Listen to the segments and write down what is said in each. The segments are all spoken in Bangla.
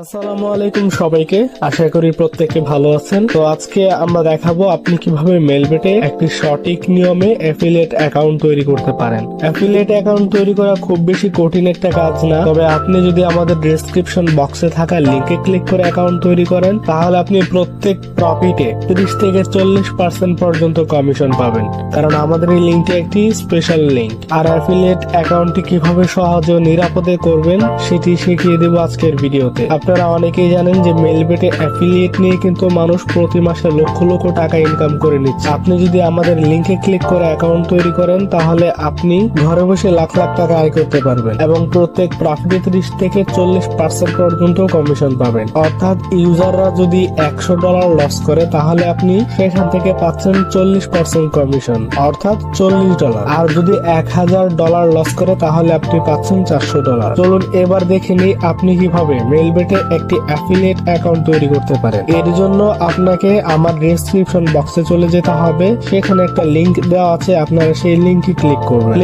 আসসালামু আলাইকুম সবাইকে, আশা করি প্রত্যেকে ভালো আছেন। তো আজকে আমরা দেখাবো আপনি কিভাবে মেলবেটে একটি সঠিক নিয়মে অ্যাফিলিয়েট অ্যাকাউন্ট তৈরি করতে পারেন। অ্যাফিলিয়েট অ্যাকাউন্ট তৈরি করা খুব বেশি কঠিন একটা কাজ না, তবে আপনি যদি আমাদের ডেসক্রিপশন বক্সে থাকা লিংকে ক্লিক করে অ্যাকাউন্ট তৈরি করেন তাহলে আপনি প্রত্যেক প্রফিটে 30 থেকে 40% পর্যন্ত কমিশন পাবেন, কারণ আমাদের এই লিংকটি একটি স্পেশাল লিংক। আর অ্যাফিলিয়েট অ্যাকাউন্টটি কিভাবে সহজ ও নিরাপদে করবেন সেটি শিখিয়ে দেব আজকের ভিডিওতে। আপনারা অনেকেই জানেন যে মেলবেটে অ্যাফিলিয়েট নিয়ে কিন্তু মানুষ প্রতি মাসে লক্ষ লক্ষ টাকা ইনকাম করে নিচ্ছে। আপনি যদি আমাদের লিংকে ক্লিক করে অ্যাকাউন্ট তৈরি করেন তাহলে আপনি ঘরে বসে লাখ লাখ টাকা আয় করতে পারবেন এবং প্রত্যেক প্রফিটে 30 থেকে 40% পর্যন্ত কমিশন পাবেন। অর্থাৎ ইউজাররা যদি $100 লস করে তাহলে আপনি সেখান থেকে পাচ্ছেন 40% কমিশন, অর্থাৎ $40। আর যদি $1000 লস করে তাহলে আপনি পাচ্ছেন $400। চলুন এবার দেখে নিই আপনি কিভাবে মেলবেটে একটি অ্যাফিলিয়েট অ্যাকাউন্ট তৈরি করতে পারেন। এর জন্য আপনাকে আমার ডেসক্রিপশন বক্সে চলে যেতে হবে, সেখানে একটা লিংক দেওয়া আছে, আপনারা সেই লিংকে ক্লিক করবেন।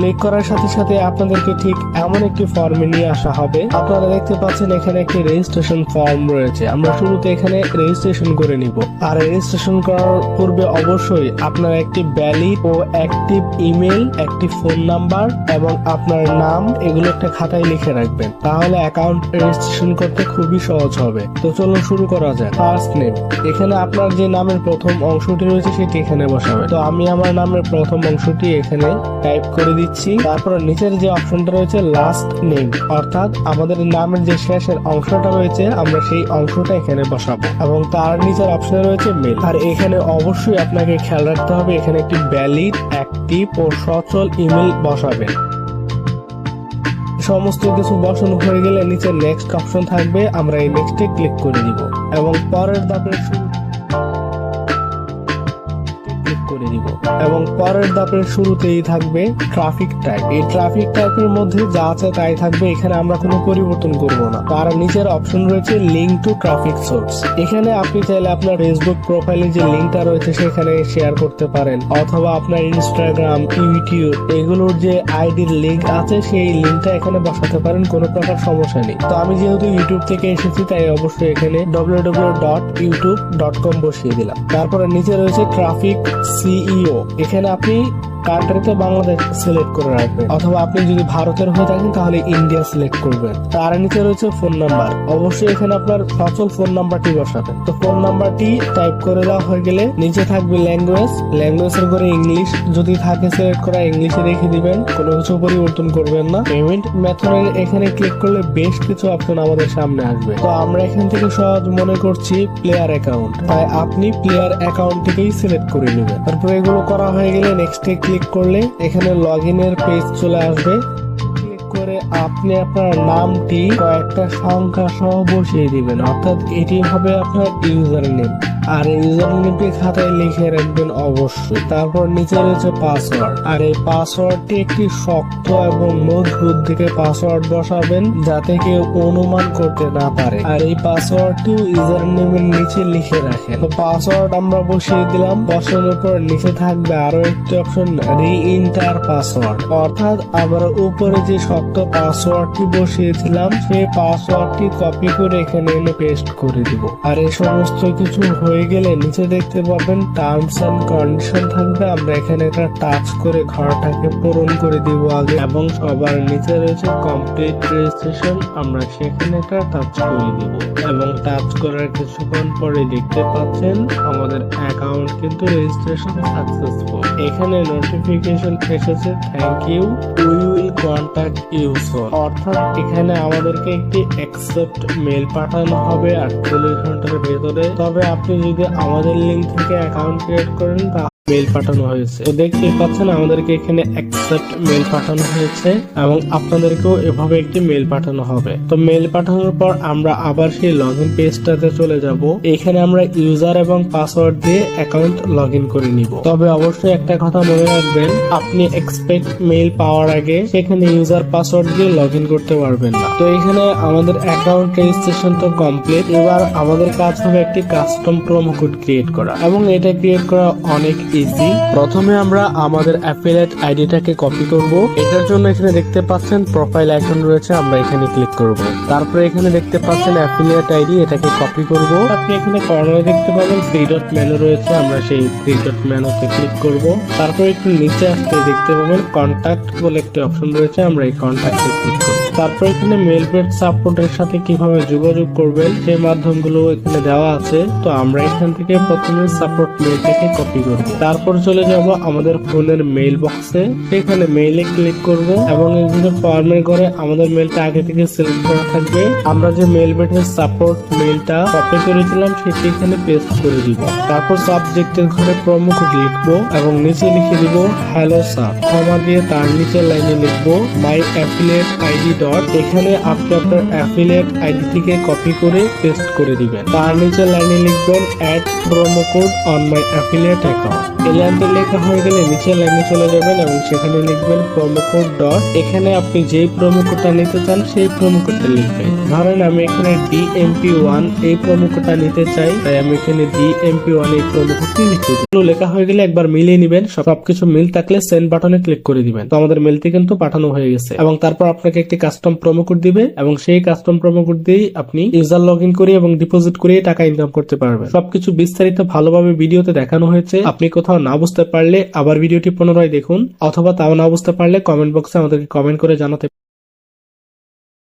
ক্লিক করার সাথে সাথে আপনাদেরকে ঠিক এমন একটি ফর্মে নিয়ে আসা হবে। আপনারা দেখতে পাচ্ছেন এখানে একটি রেজিস্ট্রেশন ফর্ম রয়েছে। আমরা শুরুতে এখানে রেজিস্ট্রেশন করে নিব। আর রেজিস্ট্রেশন করার পূর্বে অবশ্যই আপনার একটি ভ্যালিড ও অ্যাক্টিভ ইমেল, একটি ফোন নাম্বার এবং আপনার নাম এগুলো একটা খাতায় লিখে রাখবেন, তাহলে অ্যাকাউন্ট রেজিস্ট্রেশন করতে খুবই সহজ হবে। তো চলুন শুরু করা যাক। ফার্স্ট নেম, এখানে আপনার যে নামের প্রথম অংশটি রয়েছে সেটি এখানে বসাবেন। তো আমি আমার নামের প্রথম অংশটি এখানে টাইপ করে দিচ্ছি। তারপর নিচের যে অপশনটা রয়েছে লাস্ট নেম, অর্থাৎ আমাদের নামের যে শেষের অংশটা রয়েছে আমরা সেই অংশটা এখানে বসাবো এবং তার নিচের অপশনে রয়েছে মেল। আর এখানে অবশ্যই আপনাকে খেয়াল রাখতে হবে এখানে একটি ভ্যালিড, অ্যাক্টিভ ও সচল ইমেল বসাবেন। সমস্ত কিছু বসানো হয়ে গেলে নিচে নেক্সট অপশন থাকবে, আমরা এই নেক্সটে ক্লিক করে দিব এবং পরের ধাপের শুরুতেই থাকবে ট্রাফিক টাইপ। এই ট্রাফিক টাইপের মধ্যে যা আছে তাই থাকবে, এখানে আমরা কোনো পরিবর্তন করব না। তার নিচের অপশন রয়েছে লিংক টু ট্রাফিক সোর্স। এখানে আপনি চাইলে আপনার ফেসবুক প্রোফাইলে যে লিংকটা রয়েছে সেখানে শেয়ার করতে পারেন, অথবা আপনার ইনস্টাগ্রাম, ইউটিউব এগুলোর যে আইডির লিংক আছে সেই লিংকটা এখানে বসাতে পারেন, কোনো প্রকার সমস্যা নেই। তো আমি যেহেতু ইউটিউব থেকে এসেছি তাই অবশ্যই এখানে www.youtube.com বসিয়ে দিলাম। তারপরে নিচে রয়েছে ট্রাফিক সিইও, এখানে আপনি কান্ট্রিতে বাংলাদেশ সিলেক্ট করে রাখবেন, অথবা আপনি যদি ভারতের হয়ে থাকেন তাহলে ইন্ডিয়া সিলেক্ট করবেন। তার নিচে রয়েছে ফোন নাম্বার, অবশ্যই এখানে আপনার সচল ফোন নাম্বারটি বসাবেন। তো ফোন নাম্বারটি টাইপ করে দেওয়া হয়ে গেলে নিচে থাকবে ল্যাঙ্গুয়েজের করে ইংলিশ যদি থাকে সিলেক্ট করা, ইংলিশে রেখে দিবেন, কোনো কিছু পরিবর্তন করবেন না। পেমেন্ট মেথডের এখানে ক্লিক করলে বেশ কিছু অপশন আমাদের সামনে আসবে। তো আমরা এখান থেকে সহজ মনে করছি প্লেয়ার অ্যাকাউন্ট, তাই আপনি প্লেয়ার অ্যাকাউন্টটিকেই সিলেক্ট করে নেবেন। তারপর এগুলো করা হয়ে গেলে নেক্সটে ক্লিক করলে এখানে লগইনের পেজ চলে আসবে। ক্লিক করে আপনি আপনার নামটি কয়েকটা সংখ্যা সহ বসিয়ে দিবেন, অর্থাৎ এটি হবে আপনার ইউজার নেম। আর ইউজার নেমটি খাতায় লিখে রাখবেন অবশ্যই। তারপর নিচে রয়েছে পাসওয়ার্ড, আর এই পাসওয়ার্ডটি একটি শক্ত এবং মজবুত দিকে পাসওয়ার্ড বসাবেন যাতে কেউ অনুমান করতে না পারে। আর এই পাসওয়ার্ডটিও ইউজার নেমের নিচে লিখে রাখেন। তো পাসওয়ার্ড আমরা বসিয়ে দিলাম। বসানোর পর নিচে থাকবে আরো একটি অপশন রি-এন্টার পাসওয়ার্ড, অর্থাৎ আমরা উপরে যে শক্ত পাসওয়ার্ডটি বসিয়েছিলাম সেই পাসওয়ার্ডটি কপি করে এখানে এনে পেস্ট করে দিব। আর এই সমস্ত কিছু হয়ে গেলে নিচে দেখতে পাবেন টার্মস এন্ড কন্ডিশন থাকবে, আমরা এখানে একটা টাচ করে ঘরটাকে পূরণ করে দিব আগে, এবং সবার নিচে রয়েছে কমপ্লিট রেজিস্ট্রেশন, আমরা সেখানে একটা টাচ করে দিব এবং টাচ করার কিছুক্ষণ পরে দেখতে পাচ্ছেন আমাদের অ্যাকাউন্ট কিন্তু রেজিস্ট্রেশন সাকসেসফুল। এখানে নোটিফিকেশন এসেছে thank you, we will contact you soon, অর্থাৎ এখানে আমাদেরকে একটি অ্যাকসেপ্ট মেল পাঠানো হবে 48 ঘন্টার ভেতরে। তবে আপনি যদি আমাদের লিংক থেকে অ্যাকাউন্ট ক্রিয়েট করেন তা মেল পাঠানো হয়েছে। তো দেখতে পাচ্ছেন আমাদেরকে এখানে অ্যাকসেপ্ট মেল পাঠানো হয়েছে এবং আপনাদেরকেও এভাবে একটি মেল পাঠানো হবে। তো মেল পাঠানোর পর আমরা আবার সেই লগইন পেজটাতে চলে যাব। এখানে আমরা ইউজার এবং পাসওয়ার্ড দিয়ে অ্যাকাউন্ট লগইন করে নিব। তবে অবশ্যই একটা কথা মনে রাখবেন, আপনি এক্সপেক্ট মেল পাওয়ার আগে সেখানে ইউজার পাসওয়ার্ড দিয়ে লগইন করতে পারবেন না। তো এখানে আমাদের অ্যাকাউন্ট রেজিস্ট্রেশন তো কমপ্লিট। এবার আমাদের কাজ হবে একটি কাস্টম প্রোমো কোড ক্রিয়েট করা, এবং এটা ক্রিয়েট করা অনেক ইজি। প্রথমে আমরা আমাদের অ্যাফিলিয়েট আইডিটাকে কপি করব। এটার জন্য এখানে দেখতে পাচ্ছেন প্রোফাইল আইকন রয়েছে, আমরা এখানে ক্লিক করব। তারপরে এখানে দেখতে পাচ্ছেন অ্যাফিলিয়েট আইডি, এটাকে কপি করব। আপনি এখানে কর্নারে দেখতে পাবেন 3 ডট মেনু রয়েছে, আমরা সেই 3 ডট মেনুতে ক্লিক করব। তারপর একটু নিচে আসতে দেখতে পাবেন কন্টাক্ট বলে একটি অপশন রয়েছে, আমরা এই কন্টাক্টে ক্লিক করব। তারপর এখানে মেল বেড সাপোর্টের সাথে কিভাবে যোগাযোগ করবেন সেই মাধ্যমগুলো এখানে দেওয়া আছে। তো আমরা এখান থেকে প্রথমে সাপোর্ট মেলটাকে কপি করব। তারপর চলে যাব আমাদের ফোনের মেইল বক্সে, সেখানে মেইলে ক্লিক করব এবং এখানে ফর্মের ঘরে আমাদের মেলটা আগে থেকে সিলেক্ট করা থাকবে। আমরা যে মেল বেডের সাপোর্ট মেলটা কপি করেছিলাম সেটি এখানে পেস্ট করে দিব। তারপর সাবজেক্টের ঘরে প্রোমো কোড লিখবো এবং নিচে লিখে দিব হ্যালো স্যার, কমা দিয়ে তার নিচে লাইনে লিখবো মাই অ্যাফিলিয়েট আইডি ডট। এখানে আপনি আপনার অ্যাফিলিয়েট আইডি থেকে কপি করে পেস্ট করে দিবেন। তার নিচে লাইনে লিখবেন add promo code on my affiliate account. এই লাইনটা লেখা হয়ে গেলে নিচে লাইনে চলে যাবেন এবং সেখানে লিখবেন প্রোমো কোড ডট। এখানে আপনি যেই প্রোমো কোডটা নিতে চান সেই প্রোমো কোডটা লিখবেন। ধরেন আমি এখানে DMP1 এই প্রোমো কোডটা নিতে চাই, তাই আমি এখানে DMP1 এই প্রোমো কোডটি লিখে দিই। লেখা হয়ে গেলে একবার মিলিয়ে নিবেন, সবকিছু মিল থাকলে সেন্ড বাটনে ক্লিক করে দিবেন। তো আমাদের মেলটি কিন্তু পাঠানো হয়ে গেছে এবং তারপর আপনাকে একটি কাস্টম প্রোমো কোড দিবে এবং সেই কাস্টম প্রোমো কোড দিয়েই আপনি ইউজার লগইন করে এবং ডিপোজিট করে টাকা ইনকাম করতে পারবেন। সবকিছু বিস্তারিত ভালোভাবে ভিডিওতে দেখানো হয়েছে। আপনি কোথাও না বুঝতে পারলে আবার ভিডিওটি পুনরায় দেখুন, অথবা তাও না বুঝতে পারলে কমেন্ট বক্সে আমাদেরকে কমেন্ট করে জানাতে